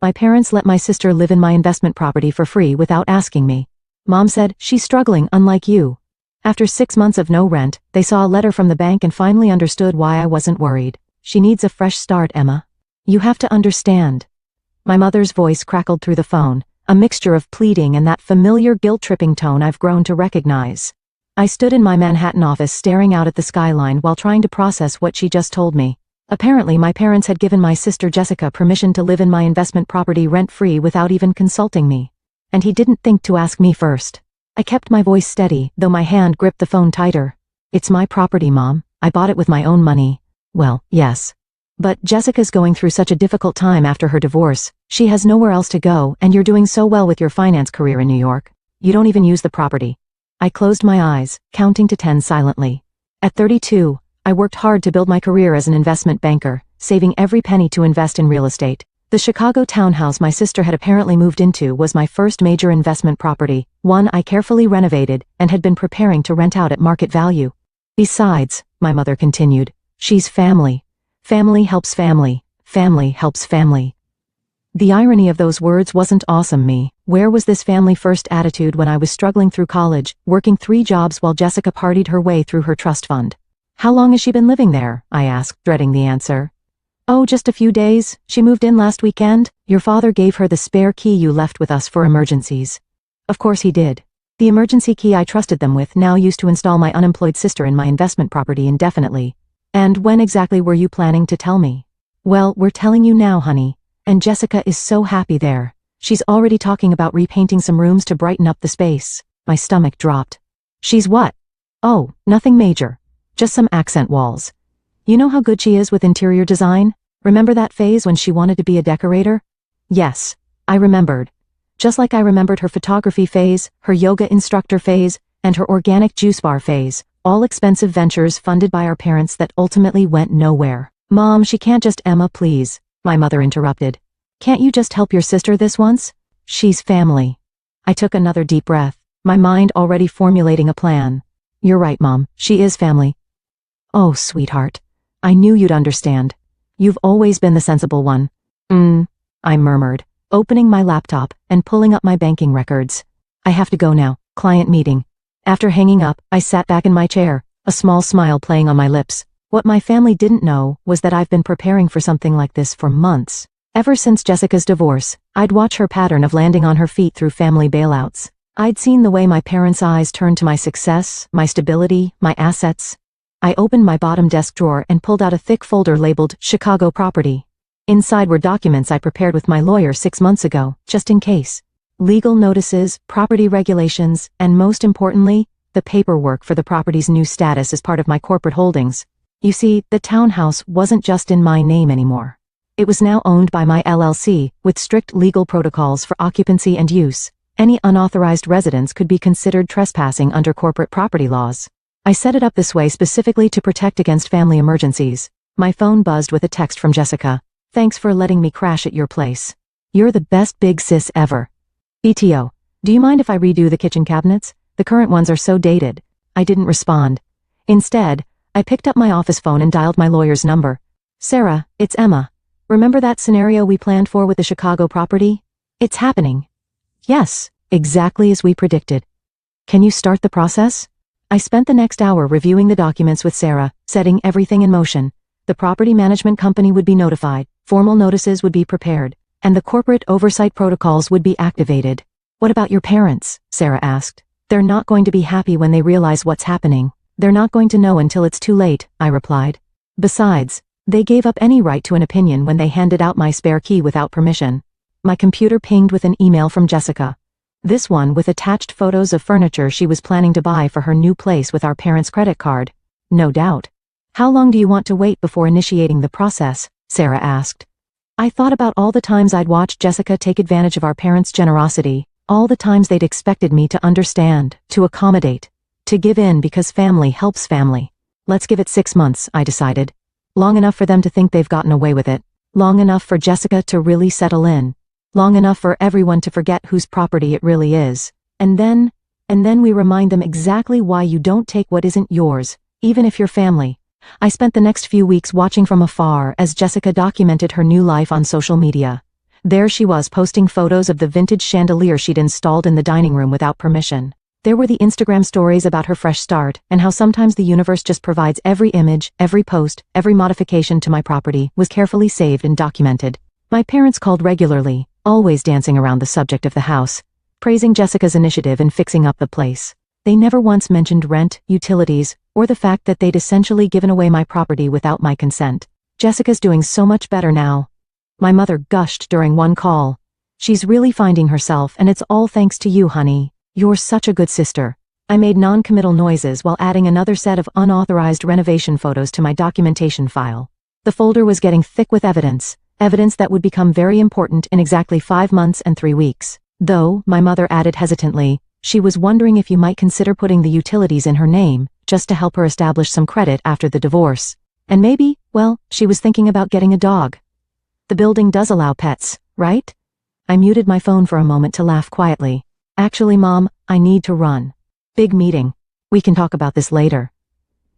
My parents let my sister live in my investment property for free without asking me. Mom said, she's struggling unlike you. After 6 months of no rent, they saw a letter from the bank and finally understood why I wasn't worried. She needs a fresh start, Emma. You have to understand. My mother's voice crackled through the phone, a mixture of pleading and that familiar guilt-tripping tone I've grown to recognize. I stood in my Manhattan office staring out at the skyline while trying to process what she just told me. Apparently my parents had given my sister Jessica permission to live in my investment property rent-free without even consulting me. And he didn't think to ask me first. I kept my voice steady, though my hand gripped the phone tighter. It's my property, Mom. I bought it with my own money. Well, yes. But Jessica's going through such a difficult time after her divorce. She has nowhere else to go, and you're doing so well with your finance career in New York. You don't even use the property. I closed my eyes, counting to 10 silently. At 32, I worked hard to build my career as an investment banker, saving every penny to invest in real estate. The Chicago townhouse my sister had apparently moved into was my first major investment property, one I carefully renovated and had been preparing to rent out at market value. Besides, my mother continued, she's family. Family helps family. Family helps family. The irony of those words wasn't awesome me. Where was this family-first attitude when I was struggling through college, working 3 jobs while Jessica partied her way through her trust fund? How long has she been living there? I asked, dreading the answer. Oh, just a few days. She moved in last weekend. Your father gave her the spare key you left with us for emergencies. Of course he did. The emergency key I trusted them with now used to install my unemployed sister in my investment property indefinitely. And when exactly were you planning to tell me? Well, we're telling you now, honey. And Jessica is so happy there. She's already talking about repainting some rooms to brighten up the space. My stomach dropped. She's what? Oh, nothing major. Just some accent walls. You know how good she is with interior design? Remember that phase when she wanted to be a decorator? Yes, I remembered. Just like I remembered her photography phase, her yoga instructor phase, and her organic juice bar phase, all expensive ventures funded by our parents that ultimately went nowhere. Mom, she can't just Emma, please, my mother interrupted. Can't you just help your sister this once? She's family. I took another deep breath, my mind already formulating a plan. You're right, Mom, she is family. Oh, sweetheart. I knew you'd understand. You've always been the sensible one. I murmured, opening my laptop and pulling up my banking records. I have to go now, client meeting. After hanging up, I sat back in my chair, a small smile playing on my lips. What my family didn't know was that I've been preparing for something like this for months. Ever since Jessica's divorce, I'd watch her pattern of landing on her feet through family bailouts. I'd seen the way my parents' eyes turned to my success, my stability, my assets. I opened my bottom desk drawer and pulled out a thick folder labeled Chicago Property. Inside were documents I prepared with my lawyer 6 months ago, just in case. Legal notices, property regulations, and most importantly, the paperwork for the property's new status as part of my corporate holdings. You see, the townhouse wasn't just in my name anymore. It was now owned by my LLC, with strict legal protocols for occupancy and use. Any unauthorized residence could be considered trespassing under corporate property laws. I set it up this way specifically to protect against family emergencies. My phone buzzed with a text from Jessica. Thanks for letting me crash at your place. You're the best big sis ever. BTO, do you mind if I redo the kitchen cabinets? The current ones are so dated. I didn't respond. Instead, I picked up my office phone and dialed my lawyer's number. Sarah, it's Emma. Remember that scenario we planned for with the Chicago property? It's happening. Yes, exactly as we predicted. Can you start the process? I spent the next hour reviewing the documents with Sarah, setting everything in motion. The property management company would be notified, formal notices would be prepared, and the corporate oversight protocols would be activated. What about your parents? Sarah asked. They're not going to be happy when they realize what's happening. They're not going to know until it's too late, I replied. Besides, they gave up any right to an opinion when they handed out my spare key without permission. My computer pinged with an email from Jessica. This one with attached photos of furniture she was planning to buy for her new place with our parents' credit card. No doubt. How long do you want to wait before initiating the process? Sarah asked. I thought about all the times I'd watched Jessica take advantage of our parents' generosity, all the times they'd expected me to understand, to accommodate, to give in because family helps family. Let's give it 6 months, I decided. Long enough for them to think they've gotten away with it. Long enough for Jessica to really settle in. Long enough for everyone to forget whose property it really is. And then we remind them exactly why you don't take what isn't yours, even if you're family. I spent the next few weeks watching from afar as Jessica documented her new life on social media. There she was posting photos of the vintage chandelier she'd installed in the dining room without permission. There were the Instagram stories about her fresh start, and how sometimes the universe just provides. Every image, every post, every modification to my property was carefully saved and documented. My parents called regularly, always dancing around the subject of the house, praising Jessica's initiative in fixing up the place. They never once mentioned rent, utilities, or the fact that they'd essentially given away my property without my consent. Jessica's doing so much better now. My mother gushed during one call. She's really finding herself, and it's all thanks to you, honey. You're such a good sister. I made non-committal noises while adding another set of unauthorized renovation photos to my documentation file. The folder was getting thick with evidence that would become very important in exactly 5 months and 3 weeks. Though, my mother added hesitantly, she was wondering if you might consider putting the utilities in her name, just to help her establish some credit after the divorce. And maybe, well, she was thinking about getting a dog. The building does allow pets, right? I muted my phone for a moment to laugh quietly. Actually, Mom, I need to run. Big meeting. We can talk about this later.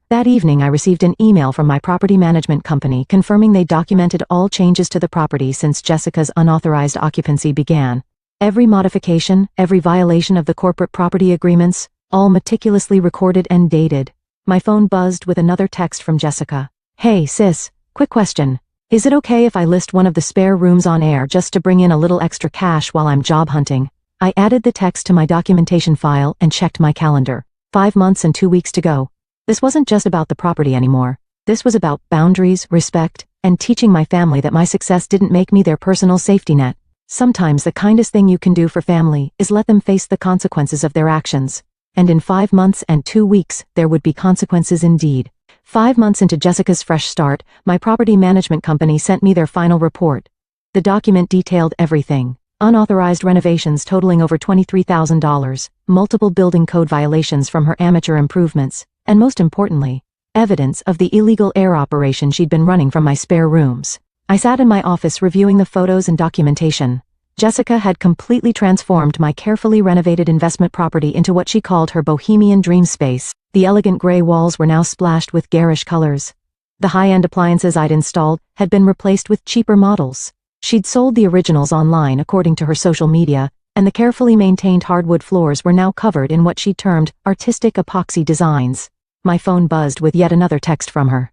That evening I received an email from my property management company confirming they documented all changes to the property since Jessica's unauthorized occupancy began. Every modification, every violation of the corporate property agreements, all meticulously recorded and dated. My phone buzzed with another text from Jessica. Hey sis, quick question. Is it okay if I list one of the spare rooms on air just to bring in a little extra cash while I'm job hunting? I added the text to my documentation file and checked my calendar. 5 months and 2 weeks to go. This wasn't just about the property anymore. This was about boundaries, respect, and teaching my family that my success didn't make me their personal safety net. Sometimes the kindest thing you can do for family is let them face the consequences of their actions. And in 5 months and 2 weeks, there would be consequences indeed. 5 months into Jessica's fresh start, my property management company sent me their final report. The document detailed everything. Unauthorized renovations totaling over $23,000, multiple building code violations from her amateur improvements, and most importantly, evidence of the illegal air operation she'd been running from my spare rooms. I sat in my office reviewing the photos and documentation. Jessica had completely transformed my carefully renovated investment property into what she called her bohemian dream space. The elegant gray walls were now splashed with garish colors. The high-end appliances I'd installed had been replaced with cheaper models. She'd sold the originals online according to her social media, and the carefully maintained hardwood floors were now covered in what she termed artistic epoxy designs. My phone buzzed with yet another text from her.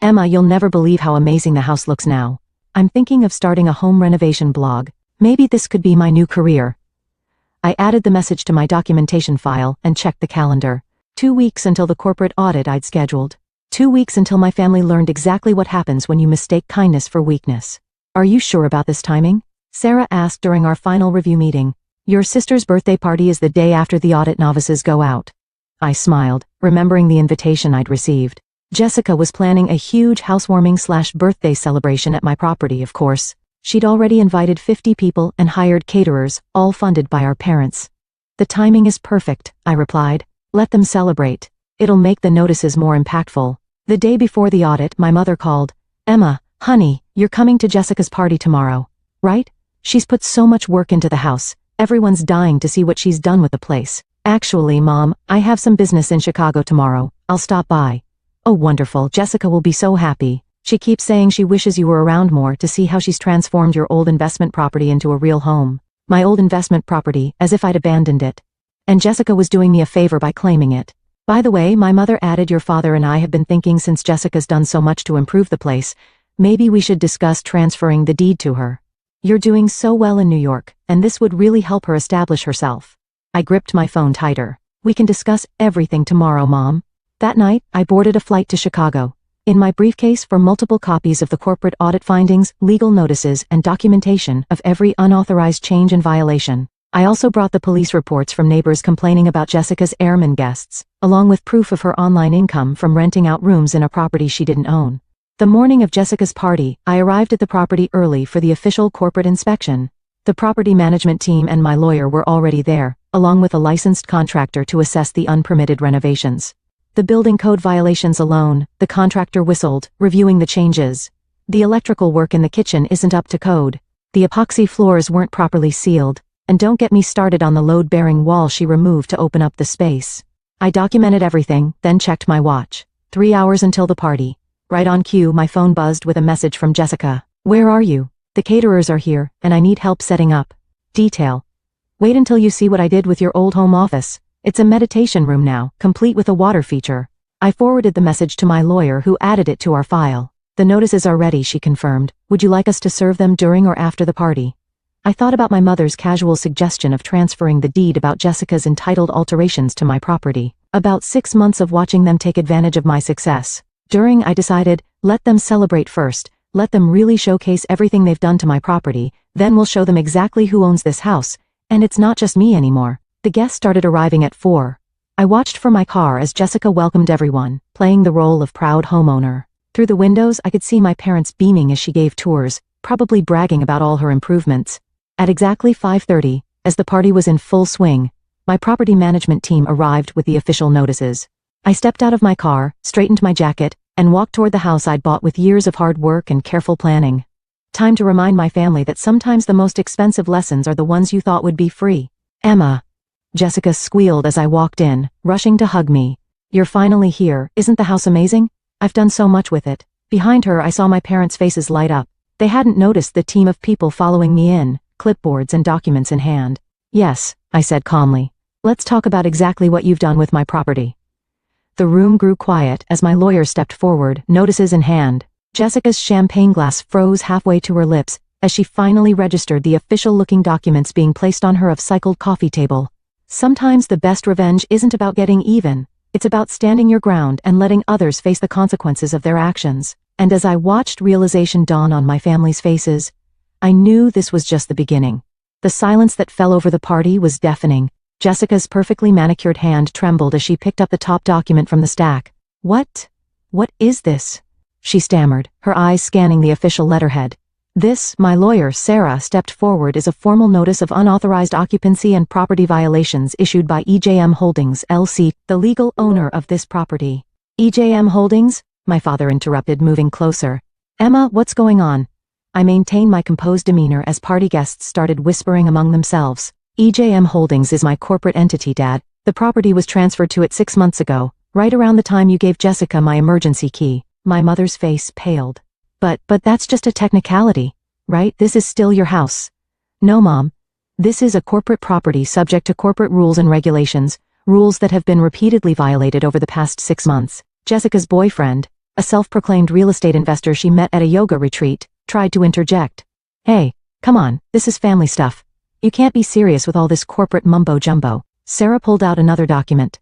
Emma, you'll never believe how amazing the house looks now. I'm thinking of starting a home renovation blog. Maybe this could be my new career. I added the message to my documentation file and checked the calendar. 2 weeks until the corporate audit I'd scheduled. 2 weeks until my family learned exactly what happens when you mistake kindness for weakness. Are you sure about this timing? Sarah asked during our final review meeting. Your sister's birthday party is the day after the audit novices go out. I smiled, remembering the invitation I'd received. Jessica was planning a huge housewarming/birthday celebration at my property, of course. She'd already invited 50 people and hired caterers, all funded by our parents. The timing is perfect, I replied. Let them celebrate. It'll make the notices more impactful. The day before the audit, my mother called. Emma, honey, you're coming to Jessica's party tomorrow, right? She's put so much work into the house. Everyone's dying to see what she's done with the place. Actually, Mom, I have some business in Chicago tomorrow. I'll stop by. Oh, wonderful. Jessica will be so happy. She keeps saying she wishes you were around more to see how she's transformed your old investment property into a real home. My old investment property, as if I'd abandoned it. And Jessica was doing me a favor by claiming it. By the way, my mother added, your father and I have been thinking, since Jessica's done so much to improve the place, maybe we should discuss transferring the deed to her. You're doing so well in New York, and this would really help her establish herself. I gripped my phone tighter. We can discuss everything tomorrow, Mom. That night, I boarded a flight to Chicago. In my briefcase were multiple copies of the corporate audit findings, legal notices, and documentation of every unauthorized change and violation. I also brought the police reports from neighbors complaining about Jessica's airman guests, along with proof of her online income from renting out rooms in a property she didn't own. The morning of Jessica's party, I arrived at the property early for the official corporate inspection. The property management team and my lawyer were already there, along with a licensed contractor to assess the unpermitted renovations. The building code violations alone, the contractor whistled, reviewing the changes. The electrical work in the kitchen isn't up to code. The epoxy floors weren't properly sealed. And don't get me started on the load-bearing wall she removed to open up the space. I documented everything, then checked my watch. 3 hours until the party. Right on cue, my phone buzzed with a message from Jessica. Where are you? The caterers are here, and I need help setting up. Detail. Wait until you see what I did with your old home office. It's a meditation room now, complete with a water feature. I forwarded the message to my lawyer who added it to our file. The notices are ready, she confirmed. Would you like us to serve them during or after the party? I thought about my mother's casual suggestion of transferring the deed about Jessica's entitled alterations to my property. About 6 months of watching them take advantage of my success. During, I decided, let them celebrate first. Let them really showcase everything they've done to my property, then we'll show them exactly who owns this house. And it's not just me anymore. The guests started arriving at 4. I watched from my car as Jessica welcomed everyone, playing the role of proud homeowner. Through the windows, I could see my parents beaming as she gave tours, probably bragging about all her improvements. At exactly 5:30, as the party was in full swing, my property management team arrived with the official notices. I stepped out of my car, straightened my jacket, and walked toward the house I'd bought with years of hard work and careful planning. Time to remind my family that sometimes the most expensive lessons are the ones you thought would be free. Emma. Jessica squealed as I walked in, rushing to hug me. You're finally here, isn't the house amazing? I've done so much with it. Behind her I saw my parents' faces light up. They hadn't noticed the team of people following me in, clipboards and documents in hand. Yes, I said calmly. Let's talk about exactly what you've done with my property. The room grew quiet as my lawyer stepped forward, notices in hand. Jessica's champagne glass froze halfway to her lips as she finally registered the official-looking documents being placed on her upcycled coffee table. Sometimes the best revenge isn't about getting even. It's about standing your ground and letting others face the consequences of their actions. And as I watched realization dawn on my family's faces, I knew this was just the beginning. The silence that fell over the party was deafening. Jessica's perfectly manicured hand trembled as she picked up the top document from the stack. What is this? She stammered, her eyes scanning the official letterhead. This, my lawyer, Sarah, stepped forward, is a formal notice of unauthorized occupancy and property violations issued by EJM Holdings, LC, the legal owner of this property. EJM Holdings? My father interrupted, moving closer. Emma, what's going on? I maintained my composed demeanor as party guests started whispering among themselves. EJM Holdings is my corporate entity, Dad. The property was transferred to it 6 months ago, right around the time you gave Jessica my emergency key. My mother's face paled. But that's just a technicality, right? This is still your house. No, Mom. This is a corporate property subject to corporate rules and regulations, rules that have been repeatedly violated over the past 6 months. Jessica's boyfriend, a self-proclaimed real estate investor she met at a yoga retreat, tried to interject. Hey, come on, this is family stuff. You can't be serious with all this corporate mumbo-jumbo. Sarah pulled out another document.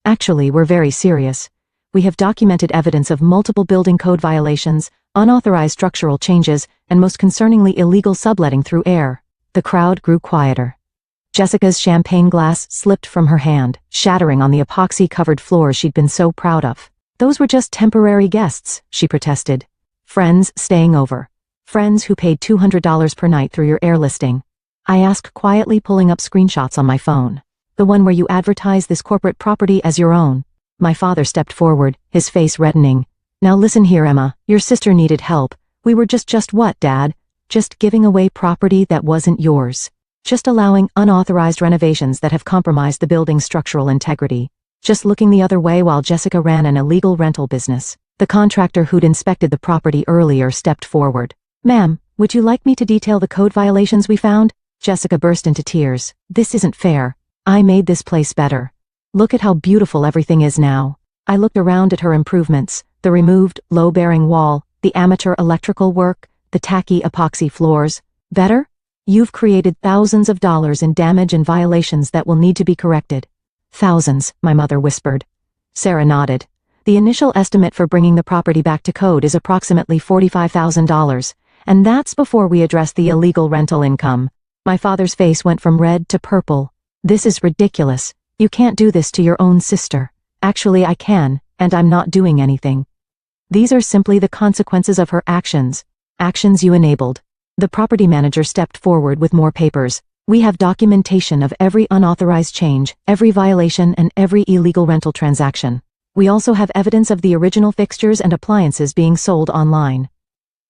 Actually, we're very serious. We have documented evidence of multiple building code violations, unauthorized structural changes, and most concerningly illegal subletting through air. The crowd grew quieter. Jessica's champagne glass slipped from her hand, shattering on the epoxy-covered floor she'd been so proud of. Those were just temporary guests, she protested. Friends staying over. Friends who paid $200 per night through your air listing. I asked quietly, pulling up screenshots on my phone. The one where you advertise this corporate property as your own. My father stepped forward, his face reddening. Now listen here, Emma, your sister needed help. We were just what, Dad? Just giving away property that wasn't yours. Just allowing unauthorized renovations that have compromised the building's structural integrity. Just looking the other way while Jessica ran an illegal rental business. The contractor who'd inspected the property earlier stepped forward. Ma'am, would you like me to detail the code violations we found? Jessica burst into tears. This isn't fair. I made this place better. Look at how beautiful everything is now. I looked around at her improvements, the removed, low-bearing wall, the amateur electrical work, the tacky epoxy floors. Better? You've created thousands of dollars in damage and violations that will need to be corrected. Thousands, my mother whispered. Sarah nodded. The initial estimate for bringing the property back to code is approximately $45,000, and that's before we address the illegal rental income. My father's face went from red to purple. This is ridiculous. You can't do this to your own sister. Actually, I can, and I'm not doing anything. These are simply the consequences of her actions. Actions you enabled. The property manager stepped forward with more papers. We have documentation of every unauthorized change, every violation, and every illegal rental transaction. We also have evidence of the original fixtures and appliances being sold online.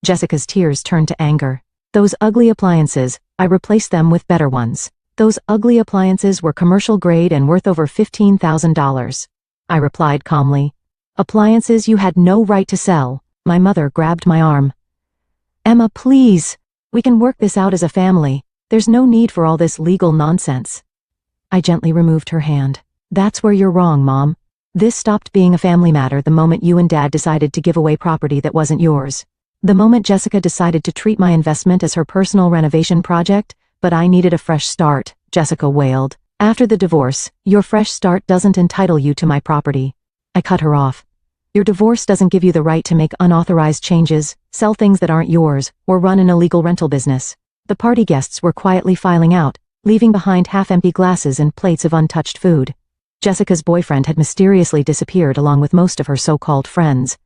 Jessica's tears turned to anger. Those ugly appliances, I replaced them with better ones. Those ugly appliances were commercial grade and worth over $15,000. I replied calmly. Appliances you had no right to sell. My mother grabbed my arm. Emma, please. We can work this out as a family. There's no need for all this legal nonsense. I gently removed her hand. That's where you're wrong, Mom. This stopped being a family matter the moment you and Dad decided to give away property that wasn't yours. The moment Jessica decided to treat my investment as her personal renovation project, but I needed a fresh start, Jessica wailed. After the divorce, your fresh start doesn't entitle you to my property. I cut her off. Your divorce doesn't give you the right to make unauthorized changes, sell things that aren't yours, or run an illegal rental business. The party guests were quietly filing out, leaving behind half-empty glasses and plates of untouched food. Jessica's boyfriend had mysteriously disappeared along with most of her so-called friends.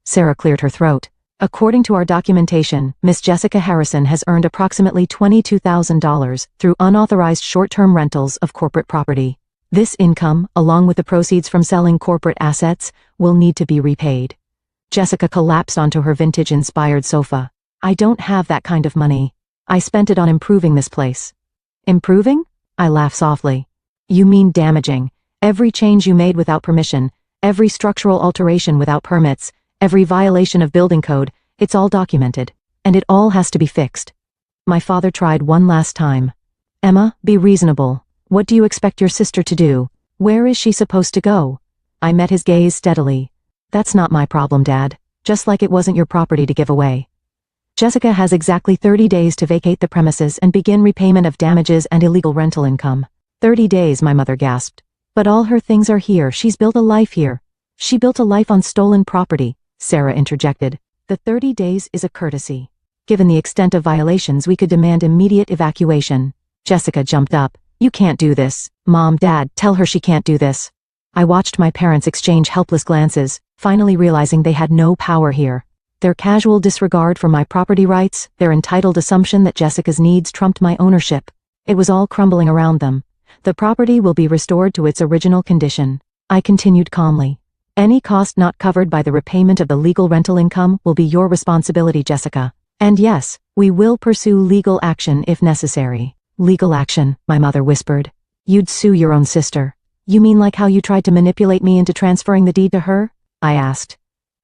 Sarah cleared her throat. According to our documentation, Miss Jessica Harrison has earned approximately $22,000 through unauthorized short-term rentals of corporate property. This income, along with the proceeds from selling corporate assets, will need to be repaid. Jessica collapsed onto her vintage-inspired sofa. I don't have that kind of money. I spent it on improving this place. Improving? I laughed softly. You mean damaging. Every change you made without permission, every structural alteration without permits, every violation of building code, it's all documented. And it all has to be fixed. My father tried one last time. Emma, be reasonable. What do you expect your sister to do? Where is she supposed to go? I met his gaze steadily. That's not my problem, Dad. Just like it wasn't your property to give away. Jessica has exactly 30 days to vacate the premises and begin repayment of damages and illegal rental income. 30 days, my mother gasped. But all her things are here. She's built a life here. She built a life on stolen property, Sarah interjected. The 30 days is a courtesy. Given the extent of violations, we could demand immediate evacuation. Jessica jumped up. You can't do this. Mom, Dad, tell her she can't do this. I watched my parents exchange helpless glances, finally realizing they had no power here. Their casual disregard for my property rights, their entitled assumption that Jessica's needs trumped my ownership. It was all crumbling around them. The property will be restored to its original condition. I continued calmly. Any cost not covered by the repayment of the legal rental income will be your responsibility, Jessica. And yes, we will pursue legal action if necessary. Legal action, my mother whispered. You'd sue your own sister. You mean like how you tried to manipulate me into transferring the deed to her? I asked.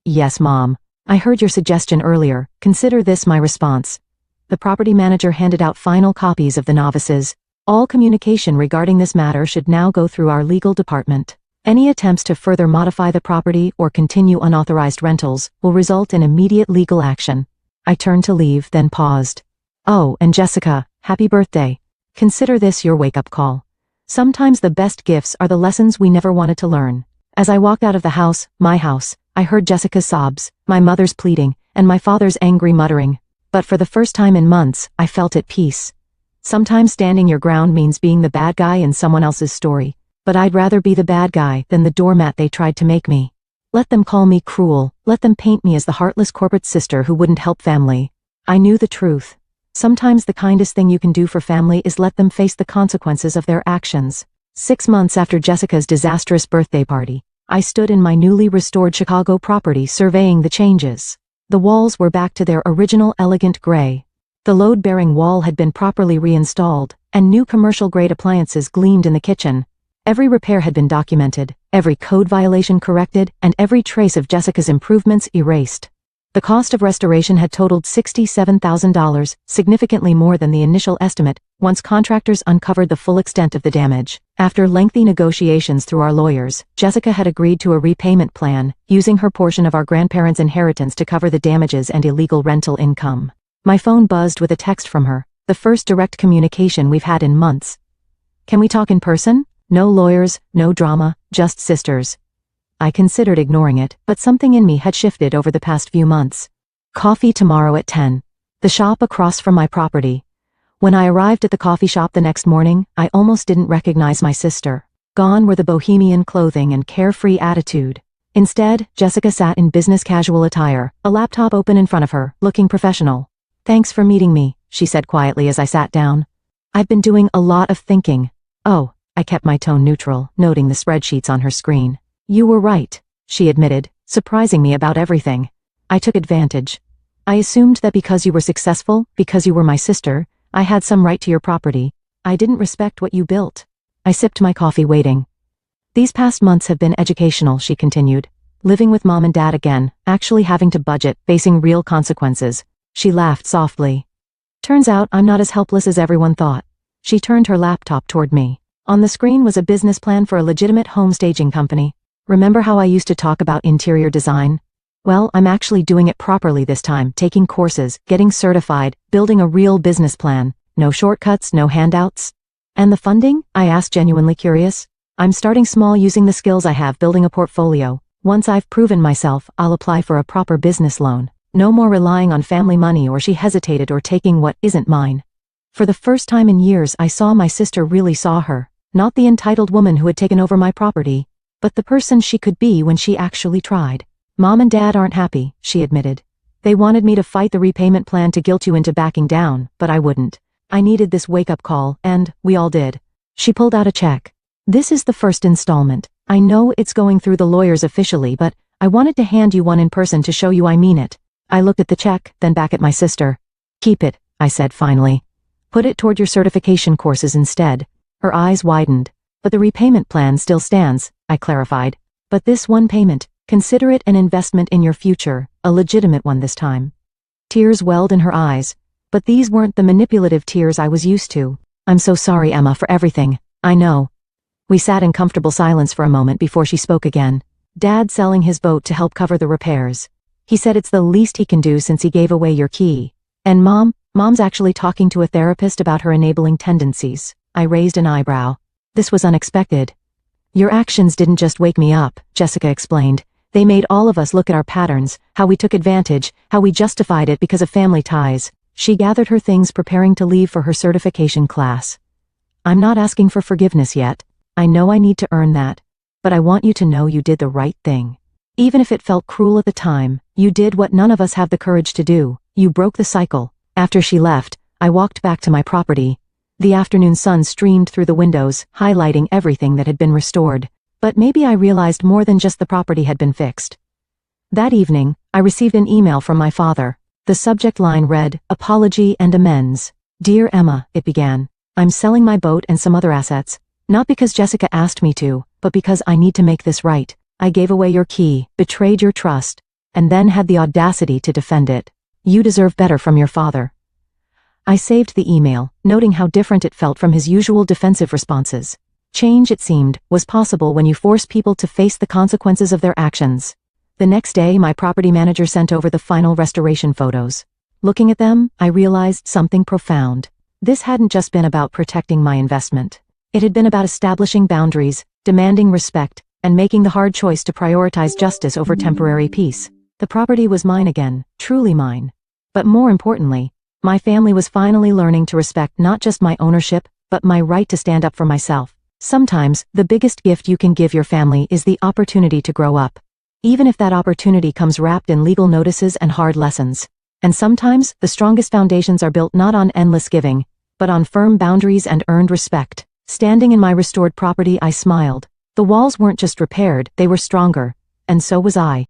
Yes, Mom. I heard your suggestion earlier. Consider this my response. The property manager handed out final copies of the novices. All communication regarding this matter should now go through our legal department. Any attempts to further modify the property or continue unauthorized rentals will result in immediate legal action. I turned to leave, then paused. Oh, and Jessica, happy birthday. Consider this your wake-up call. Sometimes the best gifts are the lessons we never wanted to learn. As I walked out of the house, my house, I heard Jessica's sobs, my mother's pleading, and my father's angry muttering. But for the first time in months, I felt at peace. Sometimes standing your ground means being the bad guy in someone else's story, but I'd rather be the bad guy than the doormat they tried to make me. Let them call me cruel, let them paint me as the heartless corporate sister who wouldn't help family. I knew the truth. Sometimes the kindest thing you can do for family is let them face the consequences of their actions. 6 months after Jessica's disastrous birthday party, I stood in my newly restored Chicago property surveying the changes. The walls were back to their original elegant gray. The load-bearing wall had been properly reinstalled, and new commercial-grade appliances gleamed in the kitchen. Every repair had been documented, every code violation corrected, and every trace of Jessica's improvements erased. The cost of restoration had totaled $67,000, significantly more than the initial estimate, once contractors uncovered the full extent of the damage. After lengthy negotiations through our lawyers, Jessica had agreed to a repayment plan, using her portion of our grandparents' inheritance to cover the damages and illegal rental income. My phone buzzed with a text from her, the first direct communication we've had in months. Can we talk in person? No lawyers, no drama, just sisters. I considered ignoring it, but something in me had shifted over the past few months. Coffee tomorrow at 10. The shop across from my property. When I arrived at the coffee shop the next morning, I almost didn't recognize my sister. Gone were the bohemian clothing and carefree attitude. Instead, Jessica sat in business casual attire, a laptop open in front of her, looking professional. Thanks for meeting me, she said quietly as I sat down. I've been doing a lot of thinking. Oh, I kept my tone neutral, noting the spreadsheets on her screen. You were right, she admitted, surprising me about everything. I took advantage. I assumed that because you were successful, because you were my sister, I had some right to your property. I didn't respect what you built. I sipped my coffee waiting. These past months have been educational, she continued. Living with Mom and Dad again, actually having to budget, facing real consequences. She laughed softly. Turns out I'm not as helpless as everyone thought. She turned her laptop toward me. On the screen was a business plan for a legitimate home staging company. Remember how I used to talk about interior design? Well, I'm actually doing it properly this time, taking courses, getting certified, building a real business plan. No shortcuts, no handouts. And the funding? I asked, genuinely curious. I'm starting small, using the skills I have, building a portfolio. Once I've proven myself, I'll apply for a proper business loan. No more relying on family money. Or she hesitated, or taking what isn't mine. For the first time in years, I saw my sister, really saw her. Not the entitled woman who had taken over my property, but the person she could be when she actually tried. Mom and Dad aren't happy, she admitted. They wanted me to fight the repayment plan to guilt you into backing down, but I wouldn't. I needed this wake-up call, and we all did. She pulled out a check. This is the first installment. I know it's going through the lawyers officially, but I wanted to hand you one in person to show you I mean it. I looked at the check, then back at my sister. Keep it, I said finally. Put it toward your certification courses instead. Her eyes widened. But the repayment plan still stands, I clarified. But this one payment, consider it an investment in your future, a legitimate one this time. Tears welled in her eyes. But these weren't the manipulative tears I was used to. I'm so sorry, Emma, for everything. I know. We sat in comfortable silence for a moment before she spoke again. Dad's selling his boat to help cover the repairs. He said it's the least he can do since he gave away your key. And Mom's actually talking to a therapist about her enabling tendencies. I raised an eyebrow. This was unexpected. Your actions didn't just wake me up, Jessica explained. They made all of us look at our patterns, how we took advantage, how we justified it because of family ties. She gathered her things, preparing to leave for her certification class. I'm not asking for forgiveness yet. I know I need to earn that. But I want you to know you did the right thing. Even if it felt cruel at the time, you did what none of us have the courage to do. You broke the cycle. After she left, I walked back to my property. The afternoon sun streamed through the windows, highlighting everything that had been restored. But maybe I realized more than just the property had been fixed. That evening, I received an email from my father. The subject line read, "Apology and amends." Dear Emma, it began. I'm selling my boat and some other assets. Not because Jessica asked me to, but because I need to make this right. I gave away your key, betrayed your trust, and then had the audacity to defend it. You deserve better from your father. I saved the email, noting how different it felt from his usual defensive responses. Change, it seemed, was possible when you force people to face the consequences of their actions. The next day, my property manager sent over the final restoration photos. Looking at them, I realized something profound. This hadn't just been about protecting my investment. It had been about establishing boundaries, demanding respect, and making the hard choice to prioritize justice over temporary peace. The property was mine again, truly mine. But more importantly, my family was finally learning to respect not just my ownership, but my right to stand up for myself. Sometimes, the biggest gift you can give your family is the opportunity to grow up. Even if that opportunity comes wrapped in legal notices and hard lessons. And sometimes, the strongest foundations are built not on endless giving, but on firm boundaries and earned respect. Standing in my restored property, I smiled. The walls weren't just repaired, they were stronger. And so was I.